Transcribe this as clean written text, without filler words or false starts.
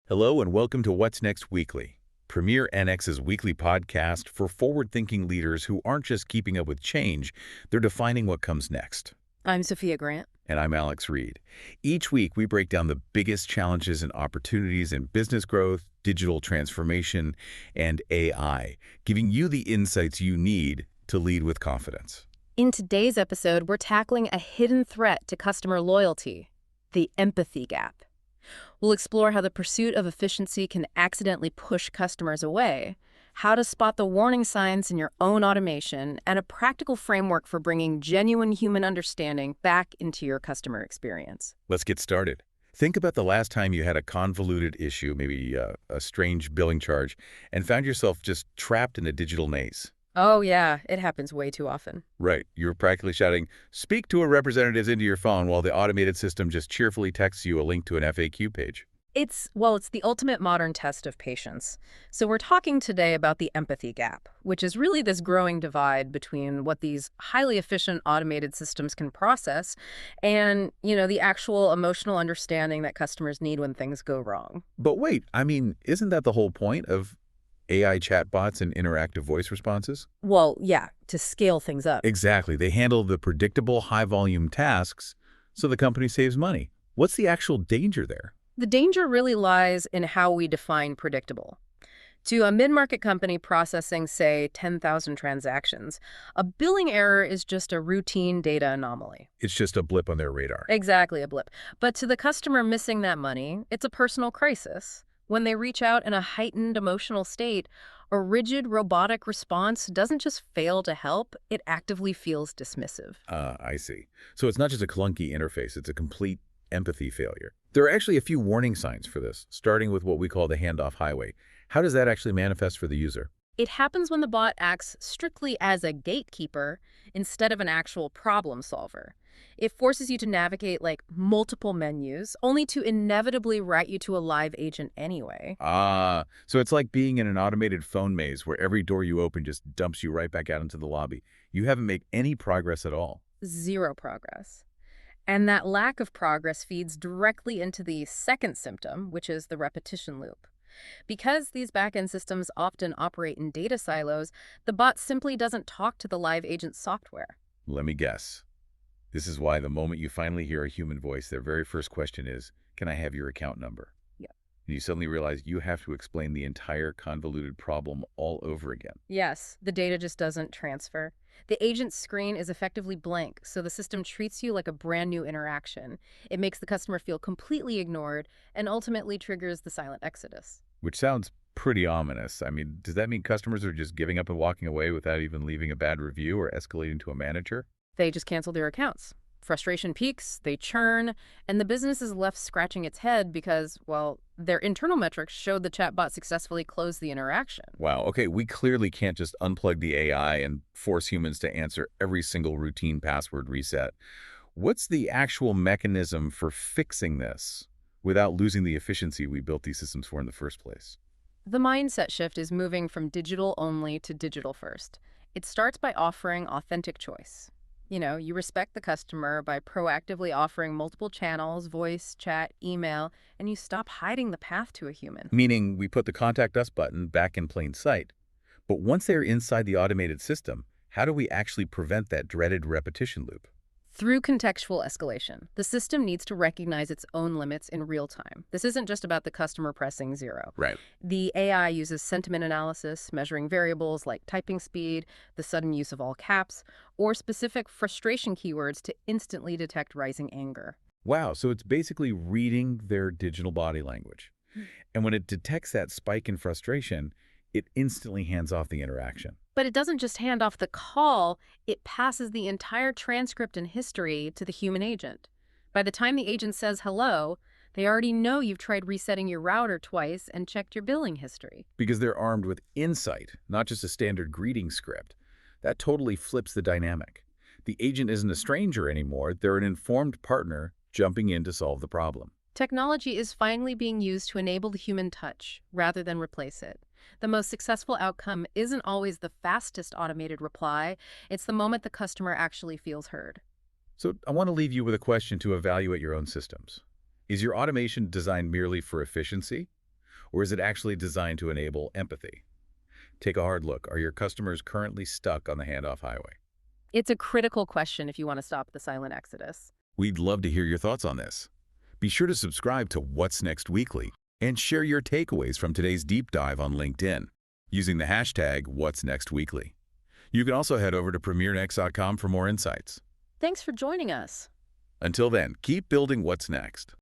Hello and welcome to What's Next Weekly, Premier NX's weekly podcast for forward-thinking leaders who aren't just keeping up with change, they're defining what comes next. I'm Sofia Grant. And I'm Alex Reed. Each week, we break down the biggest challenges and opportunities in business growth, digital transformation, and AI, giving you the insights you need to lead with confidence. In today's episode, we're tackling a hidden threat to customer loyalty, the empathy gap. We'll explore how the pursuit of efficiency can accidentally push customers away, how to spot the warning signs in your own automation, and a practical framework for bringing genuine human understanding back into your customer experience. Let's get started. Think about the last time you had a convoluted issue, maybe a strange billing charge, and found yourself just trapped in a digital maze. Oh yeah, it happens way too often. Right. You're practically shouting, "Speak to a representative" into your phone while the automated system just cheerfully texts you a link to an FAQ page. It's the ultimate modern test of patience. So we're talking today about the empathy gap, which is really this growing divide between what these highly efficient automated systems can process and, the actual emotional understanding that customers need when things go wrong. But wait, isn't that the whole point of AI chatbots and interactive voice responses? Well, yeah, to scale things up. Exactly. They handle the predictable high-volume tasks so the company saves money. What's the actual danger there? The danger really lies in how we define predictable. To a mid-market company processing, say, 10,000 transactions, a billing error is just a routine data anomaly. It's just a blip on their radar. Exactly, a blip. But to the customer missing that money, it's a personal crisis. When they reach out in a heightened emotional state, a rigid robotic response doesn't just fail to help, it actively feels dismissive. I see. So it's not just a clunky interface, it's a complete empathy failure. There are actually a few warning signs for this, starting with what we call the handoff highway. How does that actually manifest for the user? It happens when the bot acts strictly as a gatekeeper instead of an actual problem solver. It forces you to navigate multiple menus, only to inevitably route you to a live agent anyway. So it's like being in an automated phone maze where every door you open just dumps you right back out into the lobby. You haven't made any progress at all. Zero progress. And that lack of progress feeds directly into the second symptom, which is the repetition loop. Because these back-end systems often operate in data silos, the bot simply doesn't talk to the live agent software. Let me guess. This is why the moment you finally hear a human voice, their very first question is, "Can I have your account number?" Yeah. And you suddenly realize you have to explain the entire convoluted problem all over again. Yes, the data just doesn't transfer. The agent's screen is effectively blank, so the system treats you like a brand new interaction. It makes the customer feel completely ignored and ultimately triggers the silent exodus. Which sounds pretty ominous. Does that mean customers are just giving up and walking away without even leaving a bad review or escalating to a manager? They just cancel their accounts. Frustration peaks, they churn, and the business is left scratching its head because, their internal metrics showed the chatbot successfully closed the interaction. Wow, okay, we clearly can't just unplug the AI and force humans to answer every single routine password reset. What's the actual mechanism for fixing this without losing the efficiency we built these systems for in the first place? The mindset shift is moving from digital only to digital first. It starts by offering authentic choice. You respect the customer by proactively offering multiple channels, voice, chat, email, and you stop hiding the path to a human. Meaning we put the Contact Us button back in plain sight. But once they're inside the automated system, how do we actually prevent that dreaded repetition loop? Through contextual escalation, the system needs to recognize its own limits in real time. This isn't just about the customer pressing zero. Right. The AI uses sentiment analysis, measuring variables like typing speed, the sudden use of all caps, or specific frustration keywords to instantly detect rising anger. Wow, so it's basically reading their digital body language. And when it detects that spike in frustration, it instantly hands off the interaction. But it doesn't just hand off the call, it passes the entire transcript and history to the human agent. By the time the agent says hello, they already know you've tried resetting your router twice and checked your billing history. Because they're armed with insight, not just a standard greeting script. That totally flips the dynamic. The agent isn't a stranger anymore, they're an informed partner jumping in to solve the problem. Technology is finally being used to enable the human touch rather than replace it. The most successful outcome isn't always the fastest automated reply. It's the moment the customer actually feels heard. So I want to leave you with a question to evaluate your own systems. Is your automation designed merely for efficiency? Or is it actually designed to enable empathy? Take a hard look. Are your customers currently stuck on the handoff highway? It's a critical question if you want to stop the silent exodus. We'd love to hear your thoughts on this. Be sure to subscribe to What's Next Weekly and share your takeaways from today's deep dive on LinkedIn using the hashtag What's Next Weekly. You can also head over to premiernext.com for more insights. Thanks for joining us. Until then, keep building what's next.